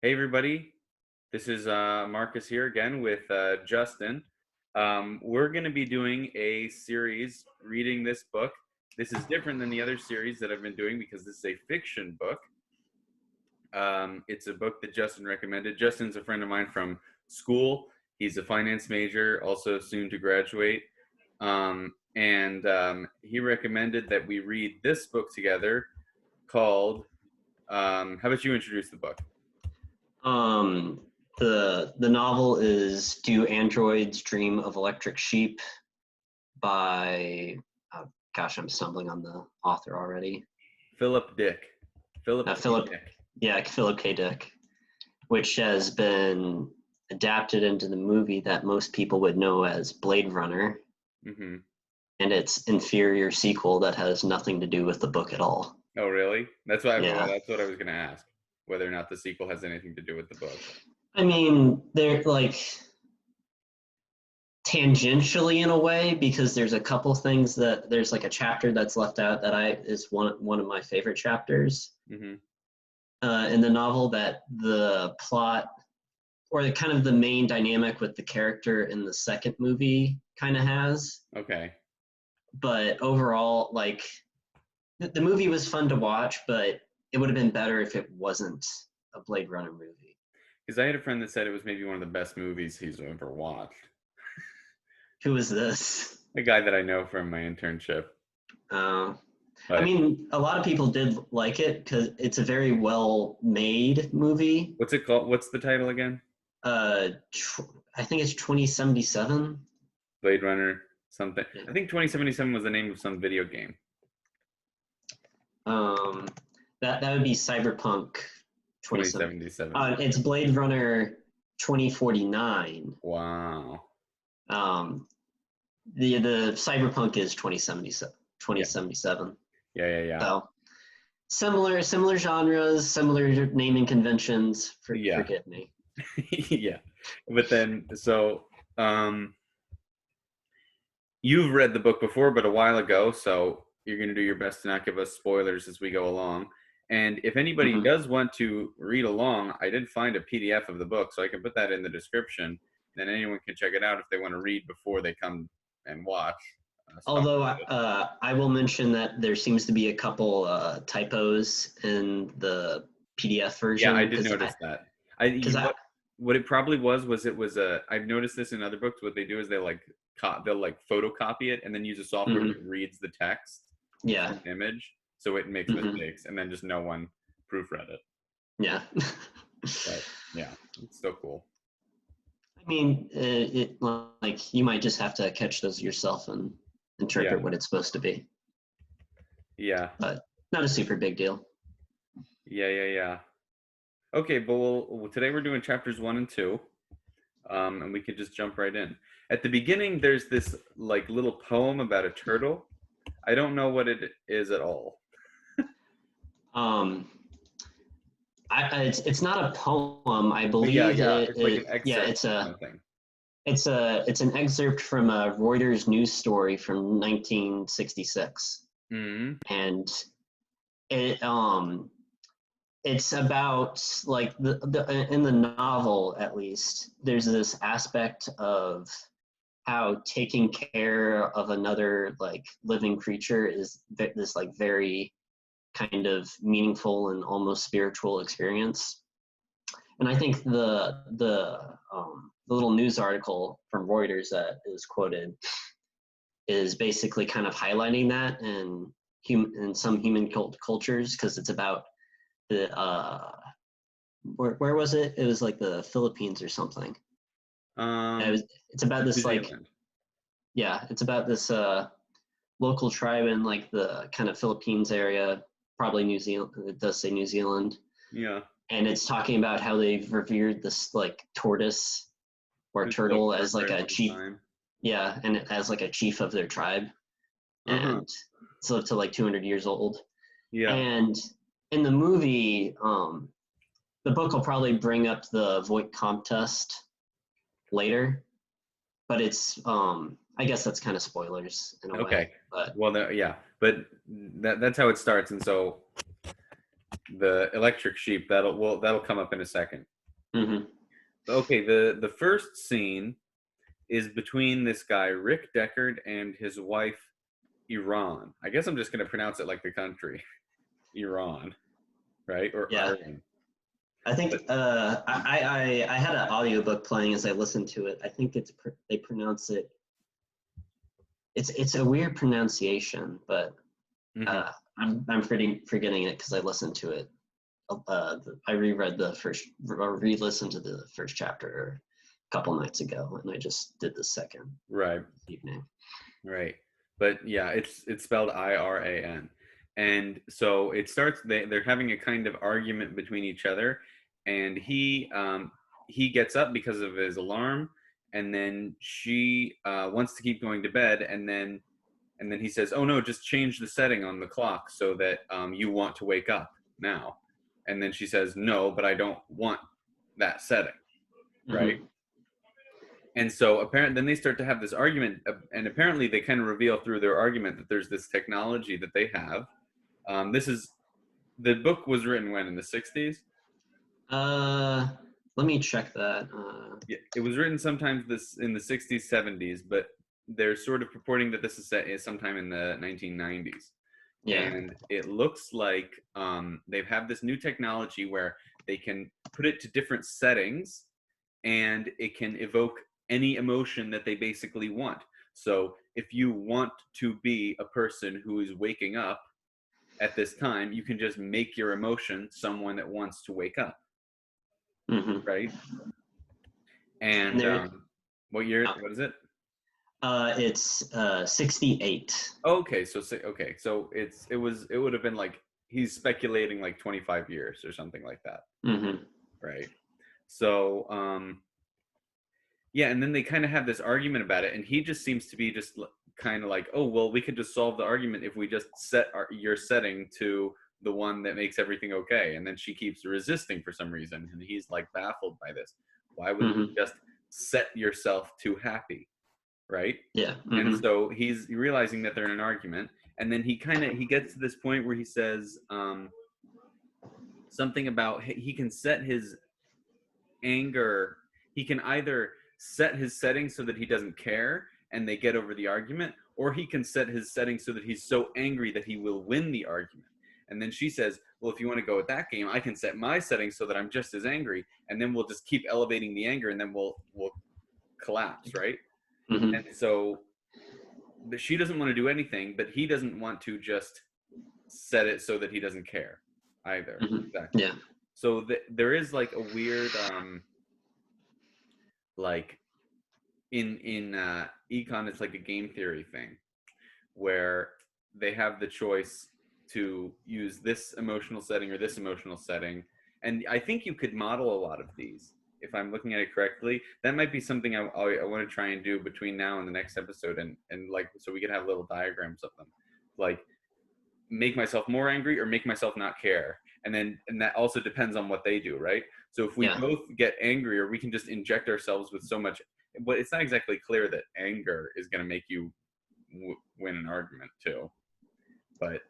Hey everybody, this is Marcus here again with Justin. We're going to be doing a series reading this book. This is different than the other series that I've been doing because this is a fiction book. It's a book that Justin recommended. Justin's a friend of mine from school. He's a finance major, also soon to graduate. And he recommended that we read this book together called, how about you introduce the book? The novel is Do Androids Dream of Electric Sheep by I'm stumbling on the author already. Philip Dick. Philip K. Dick, which has been adapted into the movie that most people would know as Blade Runner, Mm-hmm. and its inferior sequel that has nothing to do with the book at all. Oh, really? That's what Yeah. that's what I was going to ask, whether or not the sequel has anything to do with the book. I mean, they're like tangentially in a way, because there's a couple things that there's like a chapter that's left out that is one of my favorite chapters Mm-hmm. in the novel, that the plot or the kind of the main dynamic with the character in the second movie kind of has. Okay. But overall, like the movie was fun to watch, but it would have been better if it wasn't a Blade Runner movie. Because I had a friend that said it was maybe one of the best movies he's ever watched. Who is this? A guy that I know from my internship. I mean, a lot of people did like it because it's a very well-made movie. What's it called? What's the title again? I think it's 2077. Blade Runner something. Yeah. I think 2077 was the name of some video game. That would be Cyberpunk 2077. It's Blade Runner 2049. Wow. The Cyberpunk is 2077. Yeah. So similar genres, similar naming conventions. Forgive me. Yeah. But then, so you've read the book before, but a while ago, so you're going to do your best to not give us spoilers as we go along. And if anybody does want to read along, I did find a PDF of the book, so I can put that in the description. Then anyone can check it out if they want to read before they come and watch. Although I will mention that there seems to be a couple typos in the PDF version. Yeah, I did notice that. What it probably was I've noticed this in other books. What they do is they'll photocopy it and then use a software that reads the text. Yeah. Image, so it makes mistakes, and then just no one proofread it. Yeah. But yeah, it's still cool. I mean, it like you might just have to catch those yourself and interpret what it's supposed to be. Yeah. But not a super big deal. Yeah. Okay, but today we're doing chapters 1 and 2, and we could just jump right in. At the beginning, there's this like little poem about a turtle. I don't know what it is at all. It's not a poem, I believe. It's like an excerpt. It's an excerpt from a Reuters news story from 1966, and it's about like the in the novel, at least, there's this aspect of how taking care of another like living creature is this like very kind of meaningful and almost spiritual experience. And I think the little news article from Reuters that is quoted is basically kind of highlighting that in some human cultures, because it's about the where was it? It was like the Philippines or something. It's about this like it's about this local tribe in like the kind of Philippines area, probably New Zealand. It does say New Zealand. Yeah. And it's talking about how they've revered this like tortoise or turtle as like a chief. Yeah, and as like a chief of their tribe. And it's up to like 200 years old. Yeah. And in the movie, the book will probably bring up the Voight-Comp test later, but it's I guess that's kind of spoilers in a way. But but that's how it starts, and so the electric sheep that'll come up in a second. Mm-hmm. Okay, the first scene is between this guy Rick Deckard and his wife Iran. I guess I'm just gonna pronounce it like the country, Iran, right? Or Yeah. Iran. I think But I had an audiobook playing as I listened to it. I think they pronounce it. It's a weird pronunciation, but mhm. I'm forgetting it because I listened to it. I reread the first or re-listened to the first chapter a couple nights ago, and I just did the second Right, this evening. right. But yeah, it's spelled Iran. And so it starts they're having a kind of argument between each other, and he gets up because of his alarm, and then she wants to keep going to bed, and then he says, "Oh no, just change the setting on the clock so that you want to wake up now." And then she says, "No, but I don't want that setting," right? Mm-hmm. And so apparently, then they start to have this argument, and apparently they kind of reveal through their argument that there's this technology that they have. This is the book was written when in the '60s. Uh, Let me check that. Yeah, it was written sometimes this in the '60s, '70s, but they're sort of purporting that this is set sometime in the 1990s. Yeah. And it looks like they've have this new technology where they can put it to different settings, and it can evoke any emotion that they basically want. So if you want to be a person who is waking up at this time, you can just make your emotion someone that wants to wake up, Mm-hmm. right? And And there, what year? uh, What is it? it's 68. Okay, so it would have been like he's speculating like 25 years or something like that, Mm-hmm. right? So yeah, and then they kind of have this argument about it, and he just seems to be just kind of like, oh well, we could just solve the argument if we just set your setting to the one that makes everything okay. And then she keeps resisting for some reason, and he's like baffled by this. Why wouldn't you Mm-hmm. just set yourself to happy, right? Yeah. And Mm-hmm. so he's realizing that they're in an argument, and then he gets to this point where he says something about he can set his anger. He can either set his settings so that he doesn't care and they get over the argument, or he can set his settings so that he's so angry that he will win the argument. And then she says, well, if you want to go with that game, I can set my settings so that I'm just as angry, and then we'll just keep elevating the anger, and then we'll collapse, right? Mm-hmm. And so but she doesn't want to do anything, but he doesn't want to just set it so that he doesn't care either. Mm-hmm. Exactly. Yeah. So there is like a weird like in econ, it's like a game theory thing where they have the choice to use this emotional setting or this emotional setting. And I think you could model a lot of these if I'm looking at it correctly. That might be something I want to try and do between now and the next episode, and like so we can have little diagrams of them, like make myself more angry or make myself not care. And that also depends on what they do, right? So if we Yeah. both get angry, or we can just inject ourselves with so much, but it's not exactly clear that anger is going to make you win an argument too. But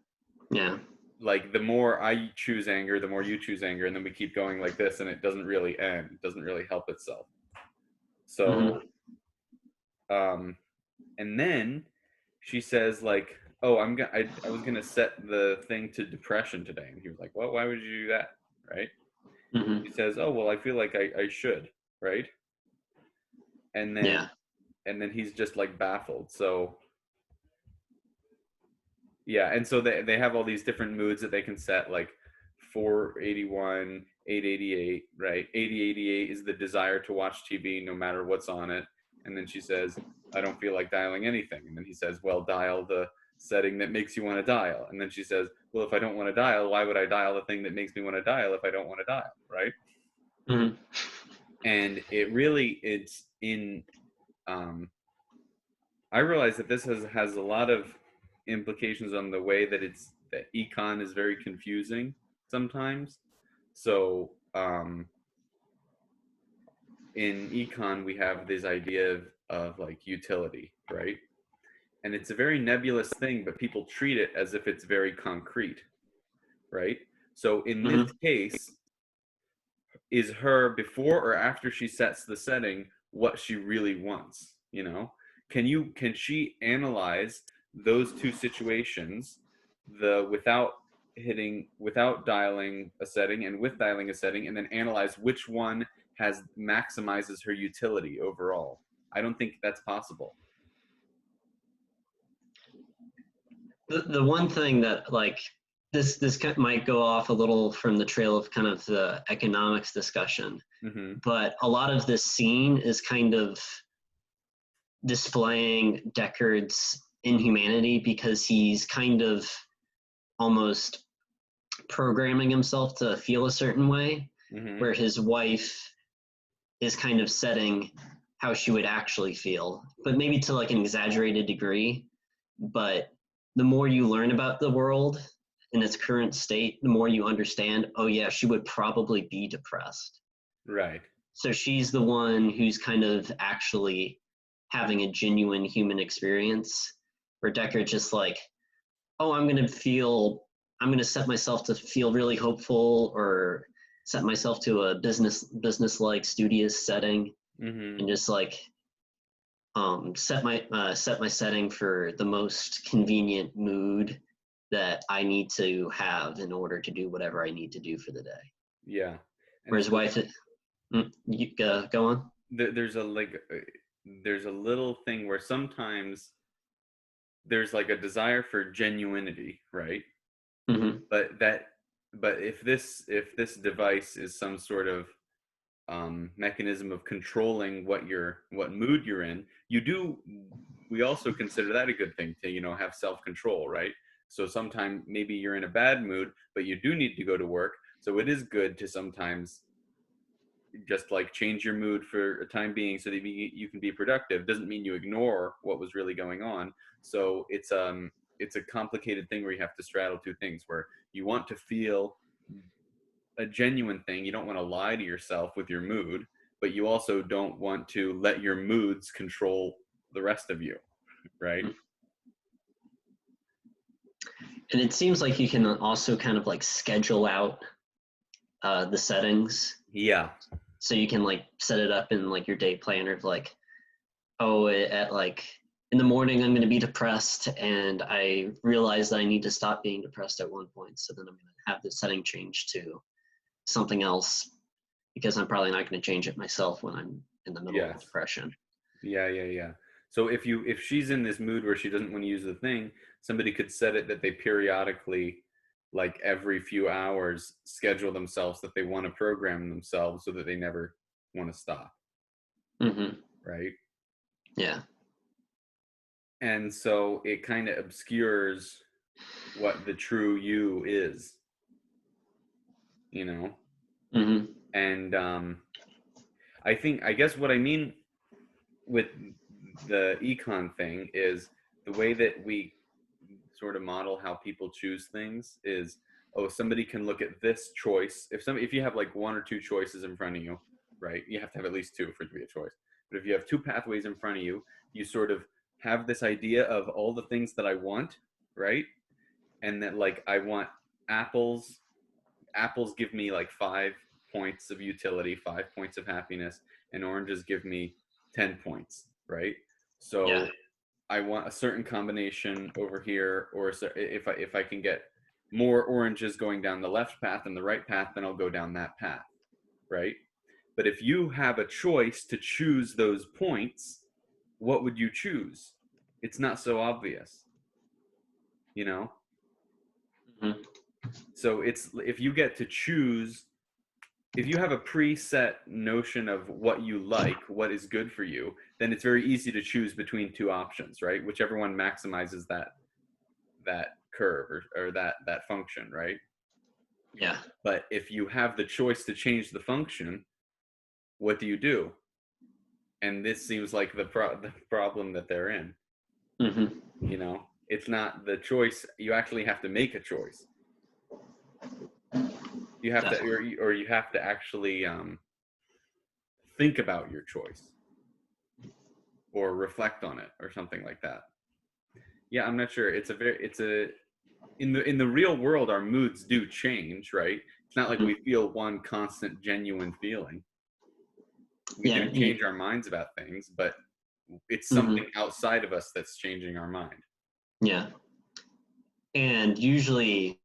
Yeah. like the more I choose anger, the more you choose anger, and then we keep going like this, and it doesn't really end. It doesn't really help itself. Mm-hmm. So, and then she says like, "Oh, I was gonna set the thing to depression today," and he was like, "Well, why would you do that?" Right? Mm-hmm. He says, "Oh, well, I feel like I should," right? And then Yeah. he's just like baffled. So yeah, and so they have all these different moods that they can set, like 481, 888, right? 8088 is the desire to watch TV no matter what's on it. And then she says, I don't feel like dialing anything. And then he says, well, dial the setting that makes you want to dial. And then she says, well, if I don't want to dial, why would I dial the thing that makes me want to dial if I don't want to dial, right? Mm-hmm. And it's in I realize that this has a lot of implications on the way that that econ is very confusing sometimes. So in econ we have this idea of like utility, right? And it's a very nebulous thing, but people treat it as if it's very concrete, right? So in this Mm-hmm. case, is her before or after she sets the setting what she really wants, you know? Can she analyze those two situations, the without dialing a setting and with dialing a setting, and then analyze which one has maximizes her utility overall? I don't think that's possible. The one thing that like might go off a little from the trail of kind of the economics discussion, Hmm. but a lot of this scene is kind of displaying Deckard's inhumanity because he's kind of almost programming himself to feel a certain way, Hmm. where his wife is kind of setting how she would actually feel, but maybe to like an exaggerated degree. But the more you learn about the world in its current state, the more you understand, oh yeah, she would probably be depressed. Right. So she's the one who's kind of actually having a genuine human experience, where Deckard just like, oh, I'm going to set myself to feel really hopeful, or set myself to a business like studious setting, Hmm. and just like set my setting for the most convenient mood that I need to have in order to do whatever I need to do for the day. Yeah. And Whereas so wife, you go on. there's a like there's a little thing where sometimes there's like a desire for genuinity, right? Hmm. But that but if this device is some sort of mechanism of controlling what mood you're in, we also consider that a good thing to, have self-control, right? So sometimes maybe you're in a bad mood, but you do need to go to work, so it is good to sometimes just like change your mood for a time being so that you can be productive. Doesn't mean you ignore what was really going on. So it's a complicated thing where you have to straddle two things, where you want to feel a genuine thing. You don't want to lie to yourself with your mood, but you also don't want to let your moods control the rest of you, right? And it seems like you can also kind of like schedule out the settings, Yeah. so you can like set it up in like your day planner of like, oh, at like in the morning I'm going to be depressed, and I realize that I need to stop being depressed at one point, so then I'm going to have the setting changed to something else, because I'm probably not going to change it myself when I'm in the middle of Yes. depression. Yeah. So if she's in this mood where she doesn't want to use the thing, somebody could set it that they periodically, like every few hours, schedule themselves that they want to program themselves so that they never want to stop, Hmm. right? Yeah. And so it kind of obscures what the true you is, you know? Hmm. And I guess what I mean with the econ thing is the way that we sort of model how people choose things is, oh, somebody can look at this choice. If you have like one or two choices in front of you, right? You have to have at least two for it to be a choice. But if you have two pathways in front of you, you sort of have this idea of all the things that I want, right? And that like I want apples. Apples give me like 5 points of utility, 5 points of happiness, and oranges give me 10 points, right? Yeah. So I want a certain combination over here, or if I can get more oranges going down the left path and the right path, then I'll go down that path, right? But if you have a choice to choose those points, what would you choose? It's not so obvious, you know? Hmm. So it's if you get to choose, if you have a preset notion of what you like, what is good for you, then it's very easy to choose between two options, right? Whichever one maximizes that curve, or that function, right? Yeah. But if you have the choice to change the function, what do you do? And this seems like the problem that they're in. Hmm. It's not the choice. You actually have to make a choice. You have to, Definitely. or you have to actually think about your choice or reflect on it or something like that. Yeah, I'm not sure. It's a in the real world, our moods do change, right? It's not like Mhm. we feel one constant, genuine feeling. We Yeah. do change our minds about things, but it's Mhm. something outside of us that's changing our mind. Yeah. And usually,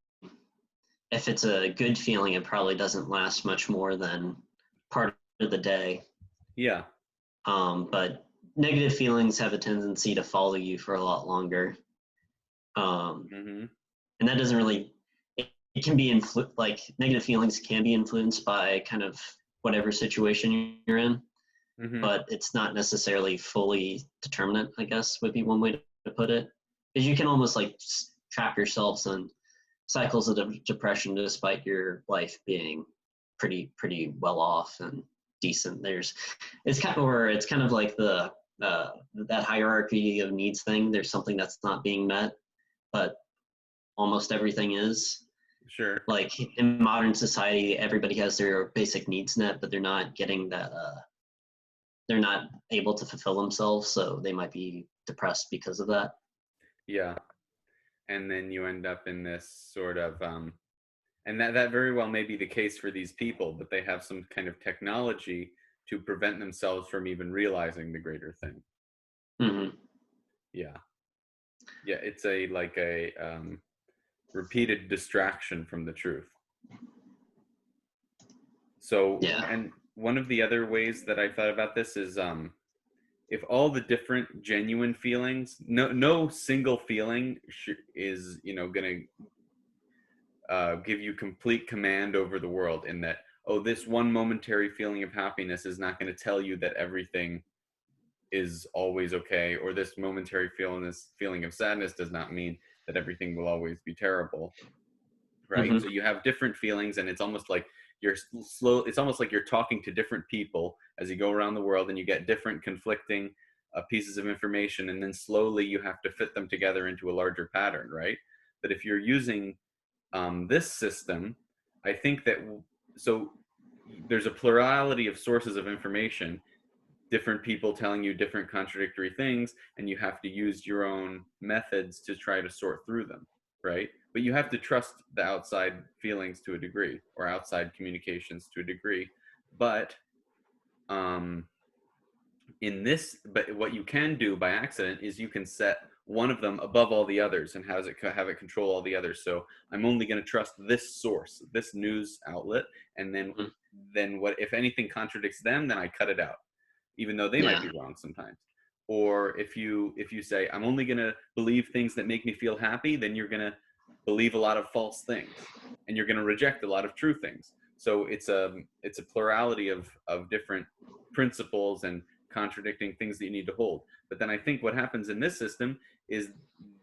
if it's a good feeling, it probably doesn't last much more than part of the day. Yeah. But negative feelings have a tendency to follow you for a lot longer. Um, Mm-hmm. and that doesn't really, it can be like negative feelings can be influenced by kind of whatever situation you're in, Mm-hmm. but it's not necessarily fully determinate, I guess would be one way to put it. Because you can almost like trap yourselves in cycles of depression despite your life being pretty well off and decent. It's kind of where it's kind of like the that hierarchy of needs thing. There's something that's not being met, but almost everything is. Sure. Like in modern society, everybody has their basic needs met, but they're not getting that. They're not able to fulfill themselves, so they might be depressed because of that. Yeah. And then you end up in this sort of and that very well may be the case for these people, but they have some kind of technology to prevent themselves from even realizing the greater thing. Hmm. Yeah. Yeah, it's a like a repeated distraction from the truth. So, Yeah. and one of the other ways that I thought about this is if all the different genuine feelings, no single feeling is, going to give you complete command over the world, in that, oh, this one momentary feeling of happiness is not going to tell you that everything is always okay, or this momentary feeling, this feeling of sadness does not mean that everything will always be terrible, right? Hmm. So you have different feelings, and it's almost like you're slow. It's almost like you're talking to different people as you go around the world, and you get different conflicting pieces of information, and then slowly you have to fit them together into a larger pattern, right? But if you're using this system, I think that so there's a plurality of sources of information, different people telling you different contradictory things, and you have to use your own methods to try to sort through them, right? But you have to trust the outside feelings to a degree, or outside communications to a degree. But um but what you can do by accident is you can set one of them above all the others, and have it control all the others. So I'm only going to trust this source, this news outlet, and then what if anything contradicts them, then I cut it out, even though they might Yeah. be wrong sometimes. Or if you say I'm only going to believe things that make me feel happy, then you're going to believe a lot of false things, and you're going to reject a lot of true things. So it's a plurality of different principles and contradicting things that you need to hold. But then I think what happens in this system is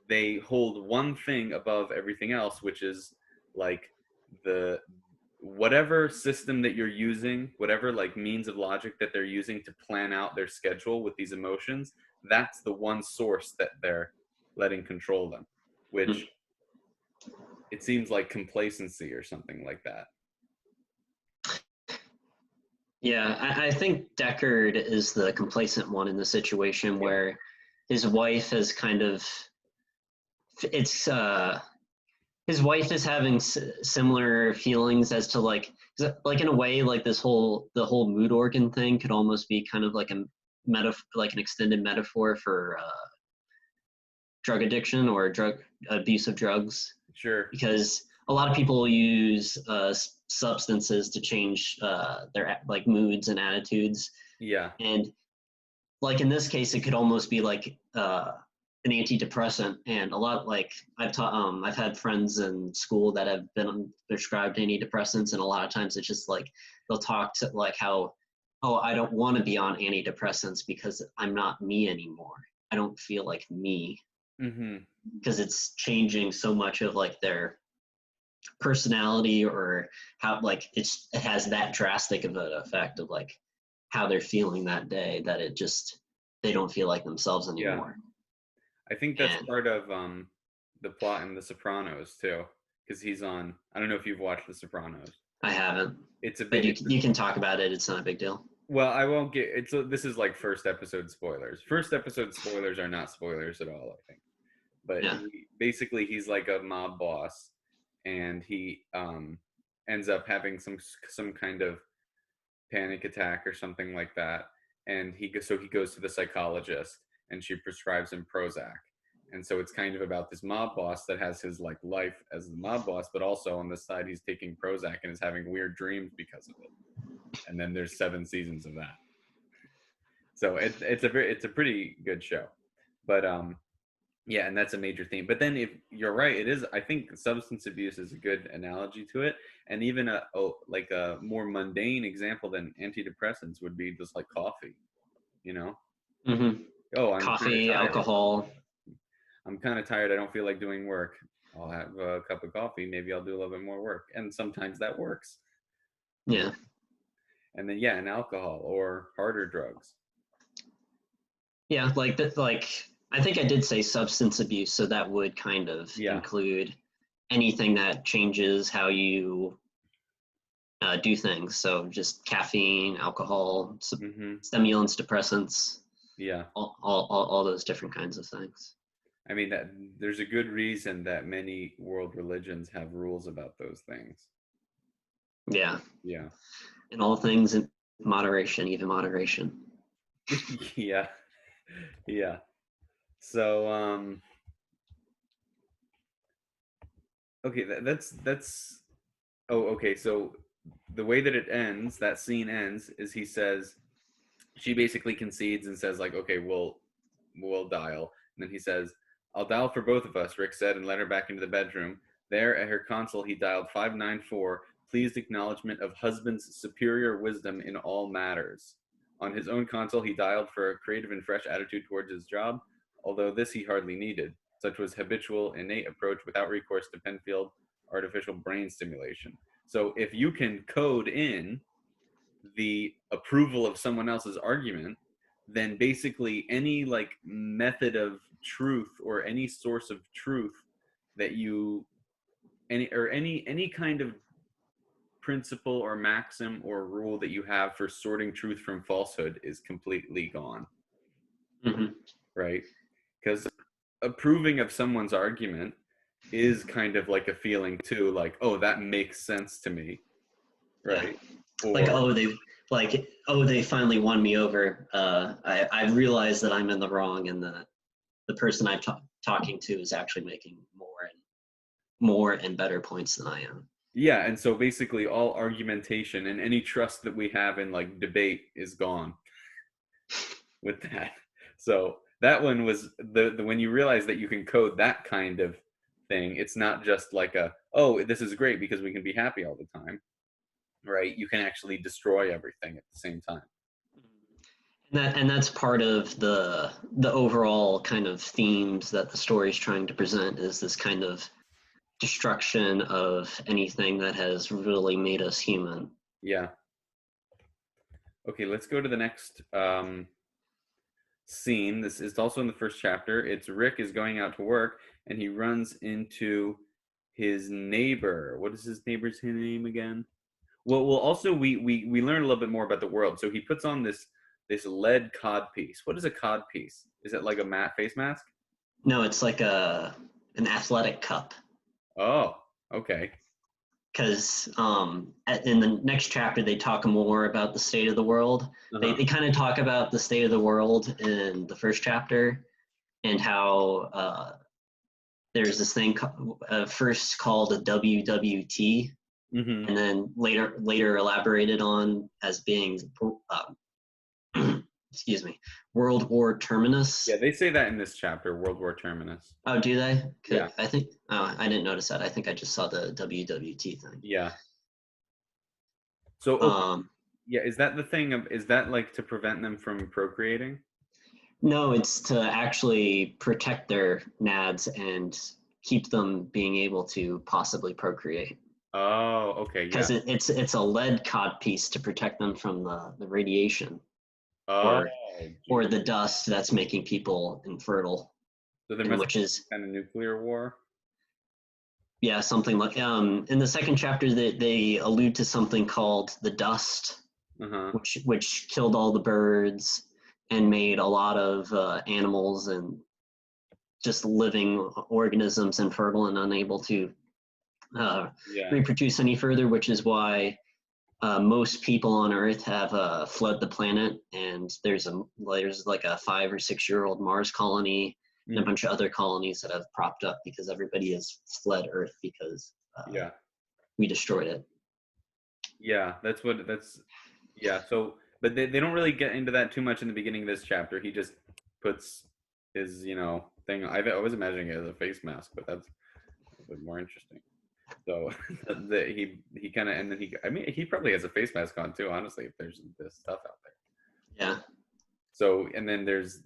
they hold one thing above everything else, which is like the whatever system that you're using, whatever like means of logic that they're using to plan out their schedule with these emotions, that's the one source that they're letting control them, which it seems like complacency or something like that. Yeah, I think Deckard is the complacent one in the situation Yeah. where his wife is kind of it's his wife is having similar feelings as to like in a way like the whole mood organ thing could almost be kind of like a like an extended metaphor for drug addiction or drug abuse of drugs, Sure. because a lot of people use substances to change their like moods and attitudes. Yeah. And like in this case, it could almost be like an antidepressant. And a lot like I've had friends in school that have been prescribed antidepressants, and a lot of times it's just like they'll talk to like how, oh, I don't want to be on antidepressants because I'm not me anymore. I don't feel like me, Mm-hmm. because it's changing so much of like their personality, or how like it has that drastic of an effect of like how they're feeling that day, that it just they don't feel like themselves Yeah. anymore. I think that's And part of the plot in The Sopranos too, because he's on. I don't know if you've watched The Sopranos. I haven't, It's a but bit. you can talk about it. It's not a big deal. Well, I won't get. This is like first episode spoilers. First episode spoilers are not spoilers at all, I think. But Yeah. basically he's like a mob boss, and ends up having some kind of panic attack or something like that, and he goes to the psychologist, and she prescribes him Prozac. And so it's kind of about this mob boss that has his like life as the mob boss, but also on the side he's taking Prozac and is having weird dreams because of it. And then there's 7 seasons of that. So it's a pretty good show. But yeah, and that's a major theme. But then if you're right, it is, I think substance abuse is a good analogy to it. And even like a more mundane example than antidepressants would be just like coffee, you know? Mm-hmm. Oh, I'm kind of Coffee, tired. alcohol. I'm kind of tired. I don't feel like doing work. I'll have a cup of coffee. Maybe I'll do a little bit more work. And sometimes that works. Yeah. And then, yeah, and alcohol or harder drugs. Yeah, like that. Like I think I did say substance abuse, so that would kind of Yeah. include anything that changes how you do things. So just caffeine, alcohol, stimulants, depressants. Yeah. All those different kinds of things. I mean, that there's a good reason that many world religions have rules about those things. Yeah. Yeah. And all things in moderation, even moderation. Yeah. Yeah. So okay, that's oh, okay, so the way that it ends, that scene ends, is he says, she basically concedes and says like, okay, we'll dial. And then he says, I'll dial for both of us, Rick said, and led her back into the bedroom. There at her console, he dialed 594, pleased acknowledgement of husband's superior wisdom in all matters. On his own console, he dialed for a creative and fresh attitude towards his job, although this he hardly needed. Such was habitual, innate approach without recourse to Penfield artificial brain stimulation. So if you can code in the approval of someone else's argument, then basically any like method of truth or any source of truth that you any kind of principle or maxim or rule that you have for sorting truth from falsehood is completely gone. Mm-hmm. Right? Because approving of someone's argument is kind of like a feeling too, like, oh, that makes sense to me, right? Yeah. They finally won me over. I realized that I'm in the wrong, and the person I'm talking to is actually making more and better points than I am. Yeah, and so basically all argumentation and any trust that we have in like debate is gone with that. So that one was the when you realize that you can code that kind of thing, it's not just like oh, this is great because we can be happy all the time, right? You can actually destroy everything at the same time. And that's part of the overall kind of themes that the story is trying to present, is this kind of destruction of anything that has really made us human. Yeah. Okay, let's go to the next scene. This is also in the first chapter. It's Rick is going out to work and he runs into his neighbor. What is his neighbor's name again? Well, also we learn a little bit more about the world. So he puts on this lead cod piece. What is a cod piece? Is it like a matte face mask? No, it's like an athletic cup. Oh, okay. Because in the next chapter they talk more about the state of the world. Uh-huh. They kind of talk about the state of the world in the first chapter, and how there's this thing first called a WWT, Mm-hmm. and then later elaborated on as being excuse me, World War Terminus. Yeah, they say that in this chapter, World War Terminus. Oh, do they? Yeah. I think I didn't notice that. I think I just saw the WWT thing. Yeah. So yeah, is that the thing of, is that like to prevent them from procreating? No, it's to actually protect their nads and keep them being able to possibly procreate. Oh, okay, yeah. Because it's a lead cod piece to protect them from the radiation Oh, or the dust that's making people infertile. so there must be kind of nuclear war. Yeah, something like in the second chapter they allude to something called the dust, which killed all the birds and made a lot of animals and just living organisms infertile and unable to Yeah. reproduce any further, which is why most people on Earth have fled the planet, and there's like a 5 or 6 year old Mars colony and a Mhm. bunch of other colonies that have propped up because everybody has fled Earth because Yeah. we destroyed it. Yeah. Yeah. So, but they don't really get into that too much in the beginning of this chapter. He just puts his, thing. I was imagining it as a face mask, but that's a bit more interesting. So he kind of, and then I mean, he probably has a face mask on too, honestly, if there's this stuff out there. Yeah. So, and then there's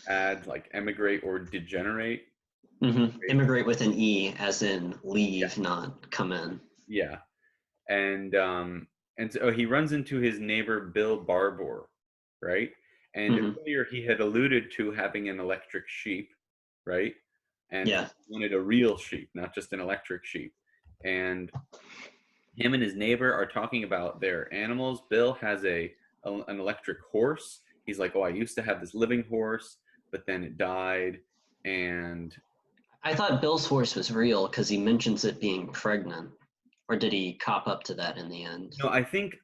ads like emigrate or degenerate. Immigrate with an E, as in Yeah. leave, not come in. Yeah. And so he runs into his neighbor Bill Barbour, right? And Hmm. earlier he had alluded to having an electric sheep, right? And Yeah. he wanted a real sheep, not just an electric sheep. And him and his neighbor are talking about their animals. Bill has an electric horse. He's like, "Oh, I used to have this living horse, but then it died." And I thought Bill's horse was real because he mentions it being pregnant. Or did he cop up to that in the end? no, I think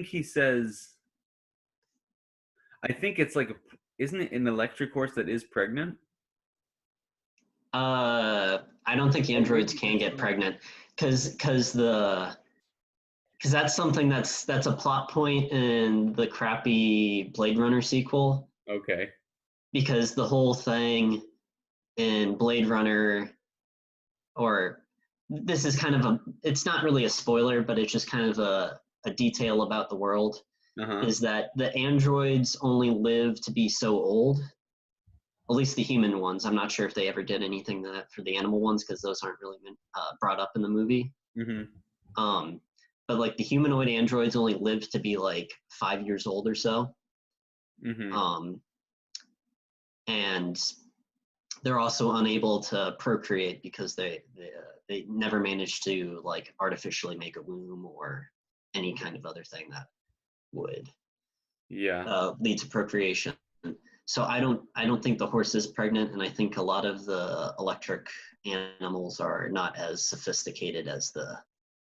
he says, I think it's like, isn't it an electric horse that is pregnant? I don't think Or androids maybe can that's get pregnant because that's something that's a plot point in the crappy Blade Runner sequel. okay. Because the whole thing in Blade Runner, or this is kind of it's not really a spoiler, but it's just kind of a detail about the world, Uh-huh. is that the androids only live to be so old. At least the human ones. I'm not sure if they ever did anything that for the animal ones because those aren't really been brought up in the movie. Mm-hmm. Um, but like the humanoid androids only live to be like 5 years old or so. Mm-hmm. Um, and they're also unable to procreate because they never managed to like artificially make a womb or any kind of other thing that would Yeah. lead to procreation. So I don't think the horse is pregnant, and I think a lot of the electric animals are not as sophisticated as the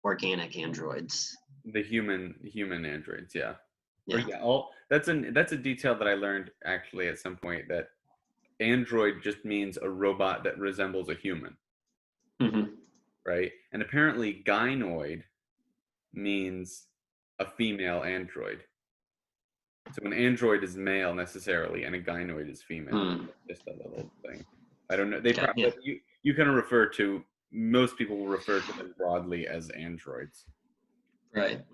organic androids. The human androids, yeah. Or Yeah. yeah, all that's a detail that I learned actually at some point, that android just means a robot that resembles a human, Hmm. right? And apparently gynoid means a female android. So an android is male necessarily, and a gynoid is female. Mm. Just a little thing. I don't know. They Okay. probably, Yeah. you kind of refer to, most people will refer to them broadly as androids. Right.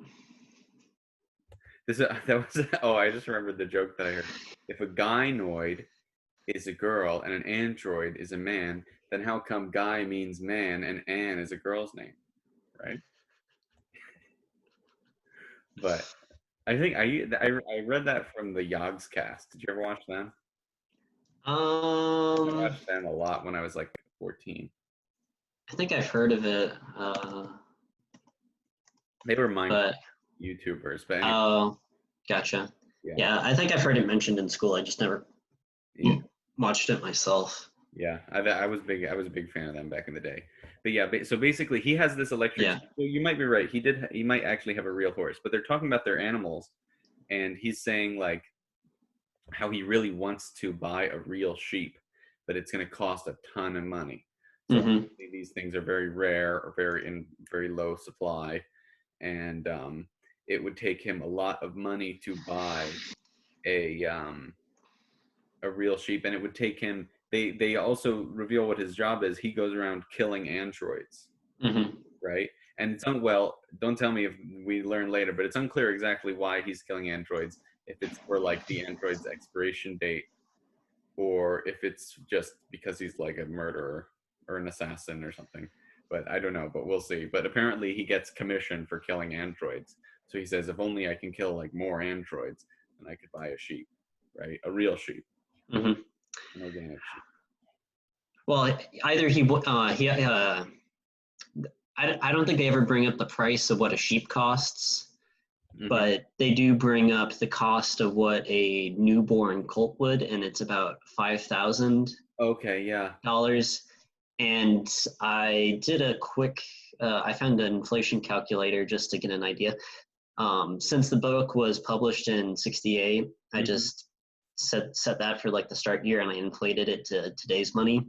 That was oh, I just remembered the joke that I heard. If a gynoid is a girl and an android is a man, then how come guy means man and Anne is a girl's name, right? But I think I read that from the Yogs cast. Did you ever watch them? I Um, watched them a lot when I was like 14. I think I've heard of it, They were Minecraft but YouTubers, but anyway, oh, gotcha. yeah, Yeah, I think I've heard it mentioned in school. I just never yeah, watched it myself. yeah. I was big. I was a big fan of them back in the day. But yeah, so basically, he has this electric. Yeah. So you might be right. He might actually have a real horse, but they're talking about their animals, and he's saying like how he really wants to buy a real sheep, but it's going to cost a ton of money. So Hmm. obviously these things are very rare or very low supply, and it would take him a lot of money to buy a um, a real sheep, and it would take him. They also reveal what his job is. He goes around killing androids, Hmm. right? And well, don't tell me if we learn later, but it's unclear exactly why he's killing androids. If it's for like the android's expiration date, or if it's just because he's like a murderer or an assassin or something. But I don't know, but we'll see. But apparently he gets commission for killing androids. So he says, if only I can kill like more androids, then I could buy a sheep, right? A real sheep, Hmm. an organic sheep. Well, either I don't think they ever bring up the price of what a sheep costs, Hmm. but they do bring up the cost of what a newborn colt would, and it's about $5,000. Okay, yeah. And I did a quick I found an inflation calculator just to get an idea. Since the book was published in '68, I Mm-hmm. just set that for like the start year, and I inflated it to today's money,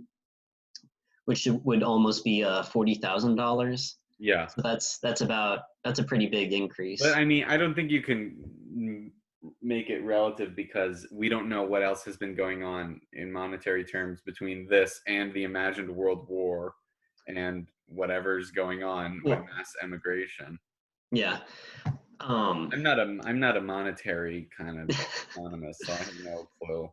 which would almost be $40,000. Yeah. So that's a pretty big But increase. I mean, I don't think you can make it relative because we don't know what else has been going on in monetary terms between this and the imagined world war and whatever's going on with Well, mass emigration. yeah. Um, I'm not a monetary kind of economist, so I have no clue.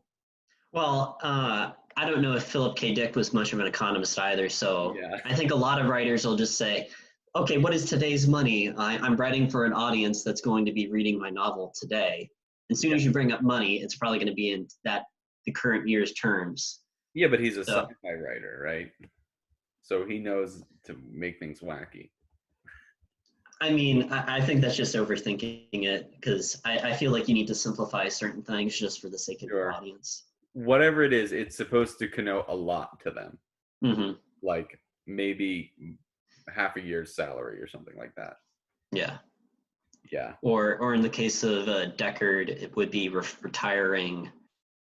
well, I don't know if Philip K. Dick was much of an economist either. So Yeah. I think a lot of writers will just say, okay, what is today's money? I'm writing for an audience that's going to be reading my novel today. As soon Yeah. as you bring up money, it's probably going to be in the current year's terms. Yeah, but he's a So sci-fi writer, right? So he knows to make things wacky. I mean, I think that's just overthinking it because I feel like you need to simplify certain things just for the sake of your Sure. audience. Whatever it is, it's supposed to connote a lot to them, Hmm. like maybe half a year's salary or something like that. Yeah. Yeah. Or in the case of Deckard, it would be retiring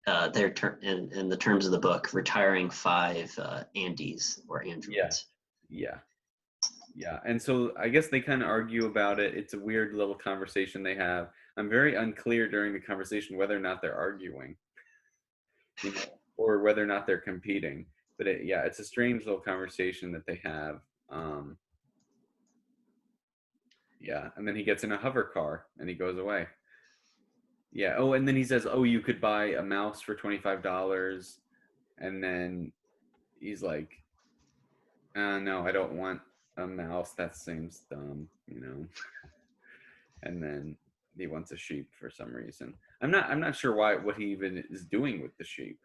their in the terms of the book, retiring five Andes or Yeah. androids. Yeah. Yeah. And so I guess they kind of argue about it. It's a weird little conversation they have. I'm very unclear during the conversation whether or not they're arguing, or whether or not they're competing. But yeah, it's a strange little conversation that they have. Um, yeah. And then he gets in a hover car and he goes away. Yeah. Oh, and then he says, "Oh, you could buy a mouse for $25." And then he's like, no, I don't want a mouse. That seems dumb. And then he wants a sheep for some reason. I'm not sure what he even is doing with the sheep.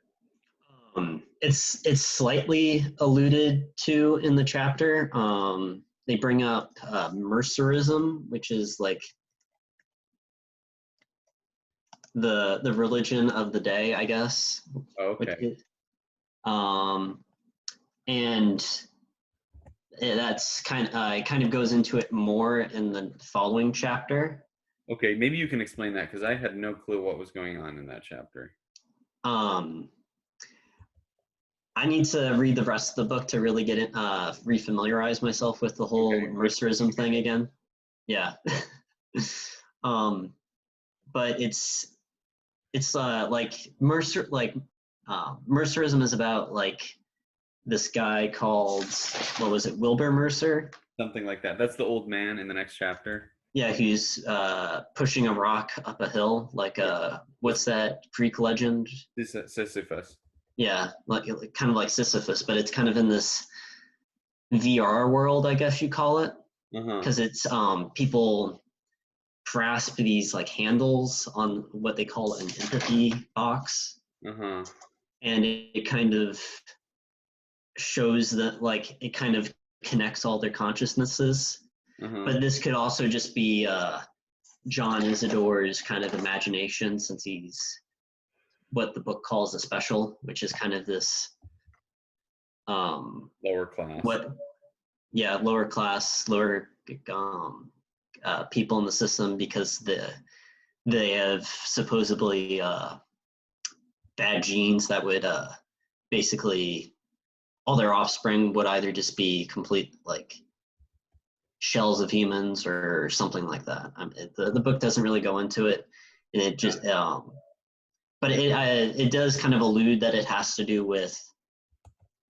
It's slightly alluded to in the chapter. They bring up Mercerism, which is like the religion of the day, I guess. Which Okay. is, um, and that's it kind of goes into it more in the following chapter. Okay, maybe you can explain that because I had no clue what was going on in that chapter. Um, I need to read the rest of the book to really get it, refamiliarize myself with the whole Okay, with Mercerism thing again. Yeah. um, but it's like Mercerism is about like this guy called, what was it, Wilbur Mercer? something like that. That's the old man in the next chapter. Yeah, he's pushing a rock up a hill, like Yeah. what's that Greek legend? Sisyphus. Yeah, like kind of like Sisyphus, but it's kind of in this VR world, I guess you call it, Uh huh. because it's people grasp these like handles on what they call an empathy box, Uh huh. and it kind of shows that like it kind of connects all their consciousnesses. Uh huh. But this could also just be John Isidore's kind of imagination, since he's what the book calls a special, which is kind of this Lower class. what yeah, lower class, lower people in the system, because they have supposedly bad genes that would basically all their offspring would either just be complete like shells of humans or something like that. The book doesn't really go into it, and it Yeah. just but it does kind of allude that it has to do with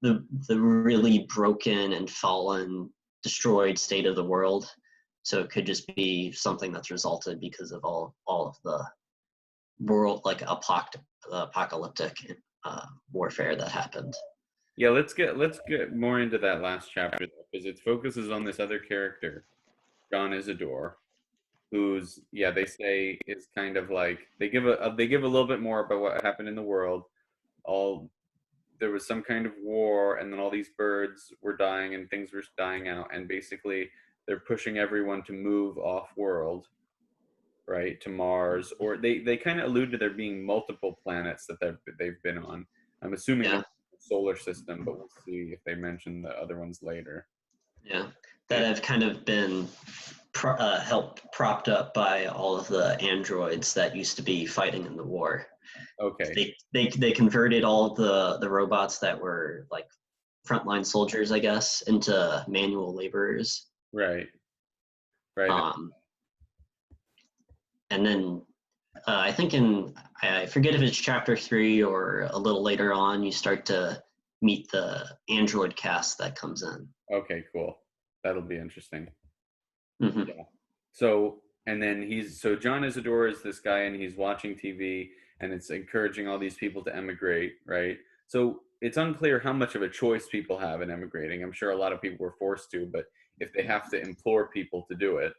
the really broken and fallen, destroyed state of the world. So it could just be something that's resulted because of all of the world like apocalyptic warfare that happened. Yeah, let's get more into that last chapter because it focuses on this other character, John Isidore, who's, yeah, they say is kind of like they give a little bit more about what happened in the world. All There was some kind of war, and then all these birds were dying and things were dying out, and basically they're pushing everyone to move off world, right, to Mars, or they kind of allude to there being multiple planets that they've been on. I'm assuming Yeah. the solar system, but we'll see if they mention the other ones later. Yeah, that have kind of been helped propped up by all of the androids that used to be fighting in the war. Okay. They converted all the robots that were like frontline soldiers, I guess, into manual laborers. Right. Right. Um, and then I think I forget if it's chapter 3 or a little later on, you start to meet the android cast that comes in. Okay, cool. That'll be interesting. Hmm. Yeah. So, and then so John Isidore is this guy, and he's watching TV, and it's encouraging all these people to emigrate, right? So it's unclear how much of a choice people have in emigrating. I'm sure a lot of people were forced to, but if they have to implore people to do it,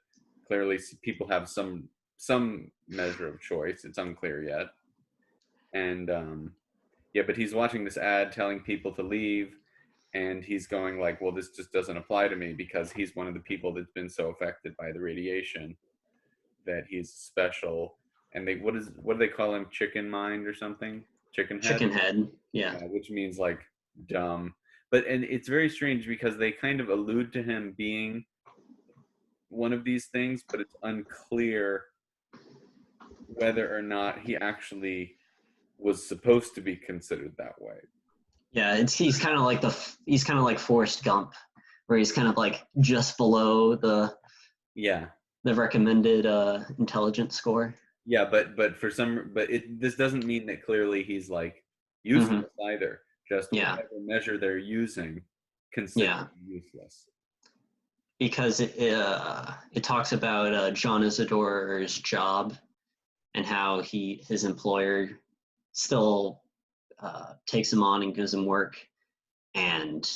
clearly people have some measure of choice. It's unclear yet. And yeah, but he's watching this ad telling people to leave, and he's going like, well, this just doesn't apply to me because he's one of the people that's been so affected by the radiation that he's special. And what do they call him, chicken mind or something, chicken head? Chicken head, yeah. Yeah, which means like dumb. But and it's very strange because they kind of allude to him being one of these things, but it's unclear whether or not he actually was supposed to be considered that way. Yeah, he's kind of like he's kind of like Forrest Gump, where he's kind of like just below Yeah. the recommended intelligence score. Yeah, but for some, but this doesn't mean that clearly he's like Hmm. useless either. Just Yeah, whatever measure they're using, consider yeah, him useless. because it talks about John Isidore's job and how his employer still takes him on and gives him work. And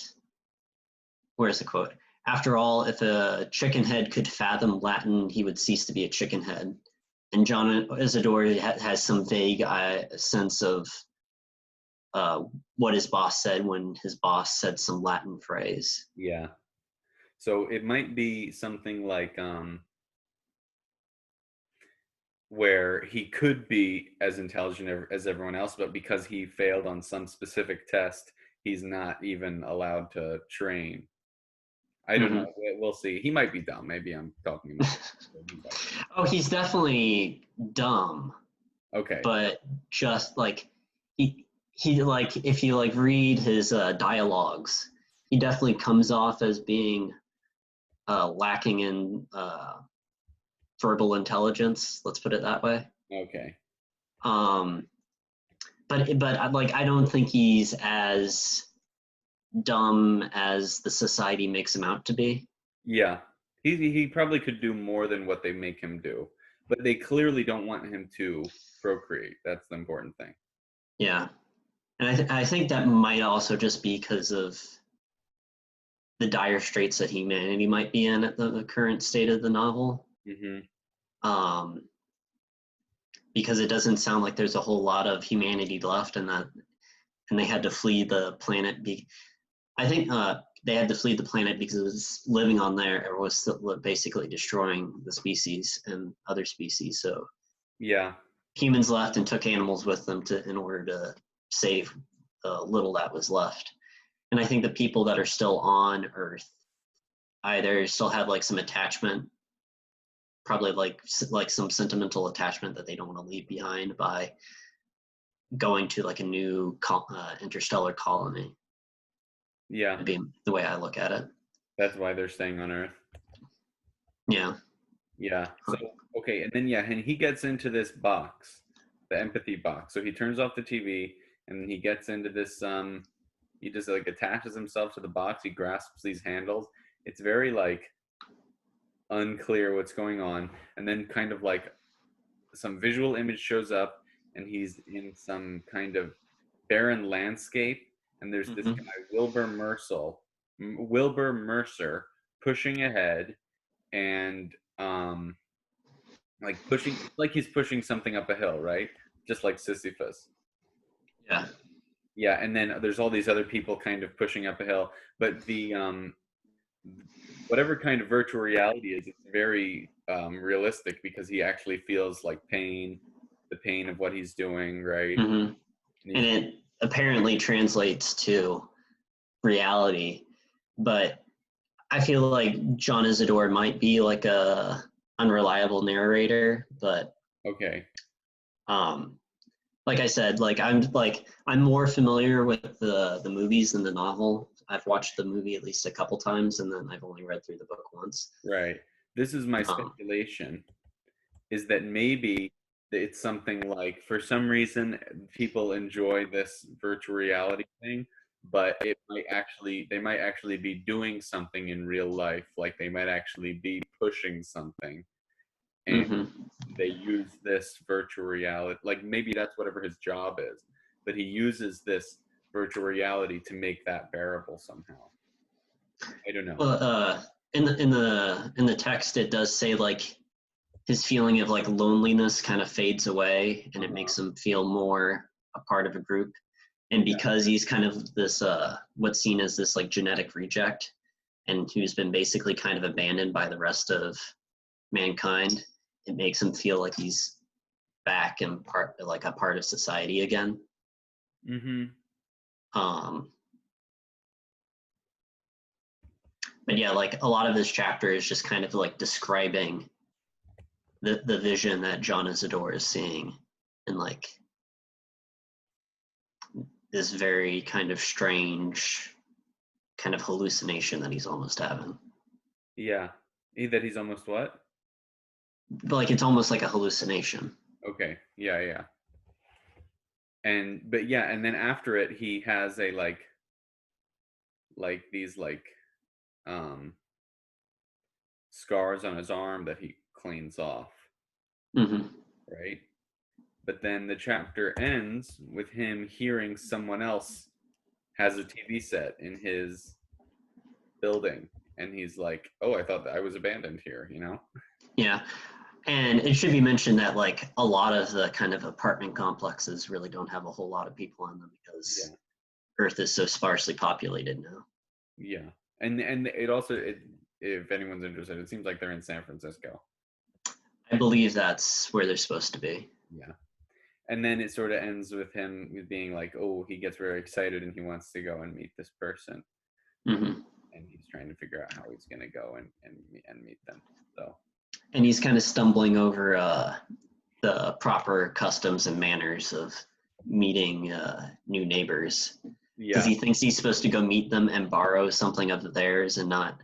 where's the quote? After all, if a chicken head could fathom Latin, he would cease to be a chicken head. And John Isidore has some vague sense of what his boss said when his boss said some Latin phrase. Yeah. So it might be something like where he could be as intelligent as everyone else, but because he failed on some specific test, he's not even allowed to train. I don't Mm-hmm. know. We'll see. He might be dumb. Maybe I'm talking about. Oh, he's definitely dumb, Okay. but just like he like if you like read his dialogues, he definitely comes off as being lacking in verbal intelligence. Let's put it that way. Okay. Um, but like I don't think he's as dumb as the society makes him out to be. Yeah, he probably could do more than what they make him do, but they clearly don't want him to procreate. That's the important thing. Yeah, and I think that might also just be because of the dire straits that humanity might be in at the current state of the novel. Hmm. Um, because it doesn't sound like there's a whole lot of humanity left, and they had to flee the planet. I think they had to flee the planet because it was living on there or was basically destroying the species and other species. So Yeah, humans left and took animals with them in order to save the little that was left. And I think the people that are still on Earth either still have like some attachment, probably like some sentimental attachment that they don't want to leave behind by going to like a new interstellar colony. yeah. Would be the way I look at it. That's why they're staying on Earth. Yeah. Yeah. So okay, and then yeah, and he gets into this box, the empathy box. So he turns off the TV, and he gets into this. He just like attaches himself to the box. He grasps these handles. It's very like unclear what's going on, and then kind of like some visual image shows up, and he's in some kind of barren landscape, and there's this Mm-hmm. guy Wilbur Mercer pushing ahead, and like pushing, like he's pushing something up a hill, right? Just like Sisyphus. Yeah. Yeah, and then there's all these other people kind of pushing up a hill, but the whatever kind of virtual reality is, it's very realistic because he actually feels like pain, the pain of what he's doing, right? Mm-hmm. And And he's, it apparently translates to reality, but I feel like John Isidore might be like a unreliable narrator, but Okay. um, like I said, I'm more familiar with the movies than the novel. I've watched the movie at least a couple times, and then I've only read through the book once. Right. This is my Um, speculation, is that maybe it's something like, for some reason people enjoy this virtual reality thing, but they might actually be doing something in real life, like they might actually be pushing something, and mhm. they use this virtual reality, like maybe that's whatever his job is, but he uses this virtual reality to make that bearable somehow. I don't know. Well, in the text, it does say like his feeling of like loneliness kind of fades away, and it Uh-huh. makes him feel more a part of a group. And Yeah. because he's kind of this what's seen as this like genetic reject, and who's been basically kind of abandoned by the rest of mankind, it makes him feel like he's back and part like a part of society again. Mm-hmm. Um, but yeah, like a lot of this chapter is just kind of like describing the vision that John Isidore is seeing, and like this very kind of strange kind of hallucination that he's almost having. Yeah. That he's almost what? But like it's almost like a hallucination. Okay. Yeah, yeah. And but yeah, and then after it he has a like these um scars on his arm that he cleans off, Hmm. right? But then the chapter ends with him hearing someone else has a TV set in his building, and he's like, "Oh, I thought that I was abandoned here," you know? Yeah. And it should be mentioned that like a lot of the kind of apartment complexes really don't have a whole lot of people in them because Yeah. Earth is so sparsely populated now. Yeah. And it also if anyone's interested, it seems like they're in San Francisco. I believe that's where they're supposed to be. Yeah. And then it sort of ends with him being like, "Oh, he gets very excited and he wants to go and meet this person." Hmm. And he's trying to figure out how he's going to go and meet them. So And he's kind of stumbling over the proper customs and manners of meeting new neighbors because yeah, he thinks he's supposed to go meet them and borrow something of theirs and not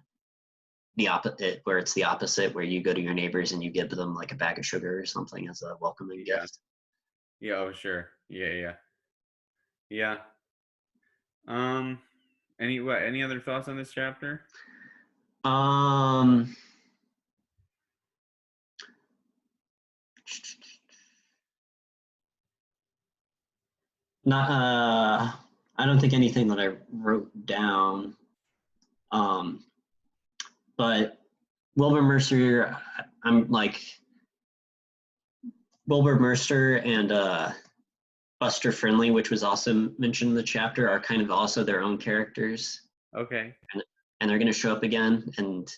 the opposite where it's the opposite where you go to your neighbors and you give them like a bag of sugar or something as a welcoming yeah, gift. yeah. Oh, sure. Yeah, yeah, yeah. Um, any other thoughts on this chapter? Um, not I don't think anything that I wrote down. Um, but Wilbur Mercer, I'm like Wilbur Mercer and Buster Friendly, which was also mentioned in the chapter, are kind of also their own characters, Okay. and they're going to show up again. And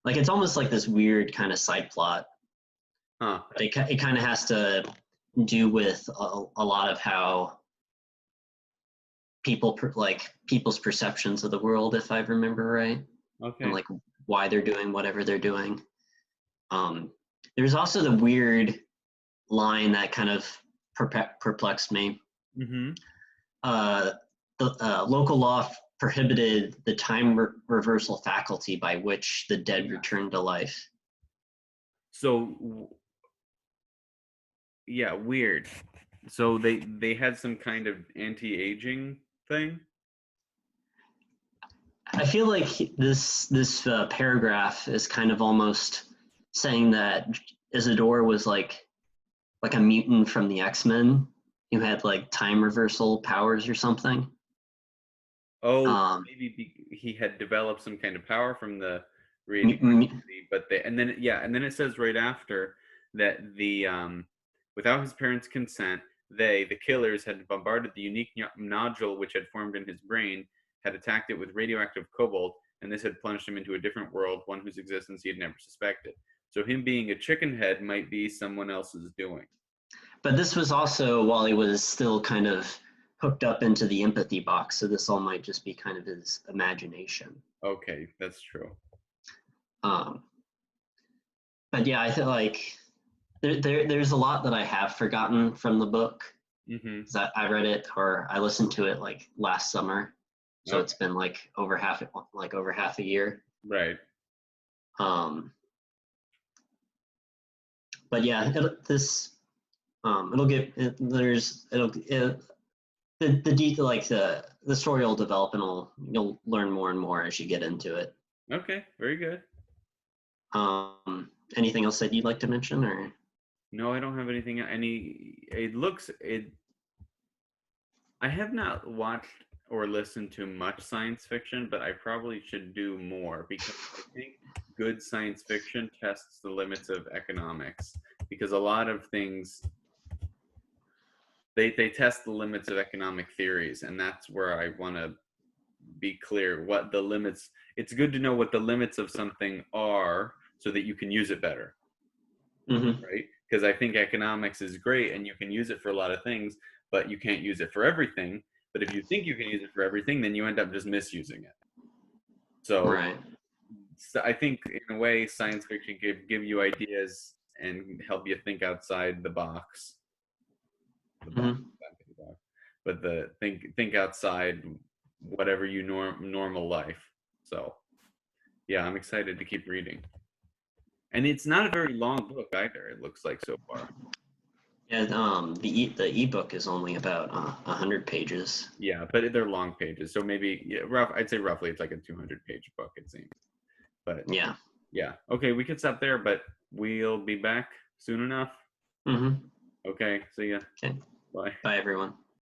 like it's almost like this weird kind of side plot. Huh. It kind of has to do with a lot of how like people's perceptions of the world, if I remember right, and Okay. like why they're doing whatever they're doing. Um, there's also the weird line that kind of perplexed me. Mm-hmm. Uh, the local law prohibited the time reversal faculty by which the dead Yeah. return to life. So yeah, weird. So they had some kind of anti-aging thing. I feel like this paragraph is kind of almost saying that Isidore was like a mutant from the X-Men who had like time reversal powers or something. Oh, Um, maybe he had developed some kind of power from the m- m- radioactivity, but they and then yeah, and then it says right after that without his parents' consent, the killers had bombarded the unique nodule which had formed in his brain, had attacked it with radioactive cobalt, and this had plunged him into a different world, one whose existence he had never suspected. So him being a chicken head might be someone else's doing. but this was also while he was still kind of hooked up into the empathy box, so this all might just be kind of his imagination. Okay, that's true. Um, but yeah, I feel like there's a lot that I have forgotten from the book Mm-hmm. because I read it or I listened to it like last summer, so Okay. it's been like over half a year. Right. Um, but yeah, it'll get it, there's it'll it, the detail like the story will develop and you'll learn more and more as you get into it. Okay. Very good. Anything else that you'd like to mention or? No, I don't have anything. It looks it. I have not watched or listened to much science fiction, but I probably should do more because I think good science fiction tests the limits of economics because a lot of things they test the limits of economic theories, and that's where I want to be clear what the limits. It's good to know what the limits of something are so that you can use it better, Mm-hmm. right? Because I think economics is great and you can use it for a lot of things, but you can't use it for everything. But if you think you can use it for everything, then you end up just misusing it. So, Right. so I think in a way, science fiction give you ideas and help you think outside the box. The box, Mm-hmm. but the think outside whatever you normal life. So yeah, I'm excited to keep reading. And it's not a very long book either. It looks like so far. Yeah, the ebook is only about 100 pages. Yeah, but they're long pages, so maybe yeah, rough. I'd say roughly it's like a 200-page book. It seems, but Yeah. yeah. Okay, we could stop there, but we'll be back soon enough. Mm-hmm. Okay, see ya. Okay. Bye. Bye, everyone.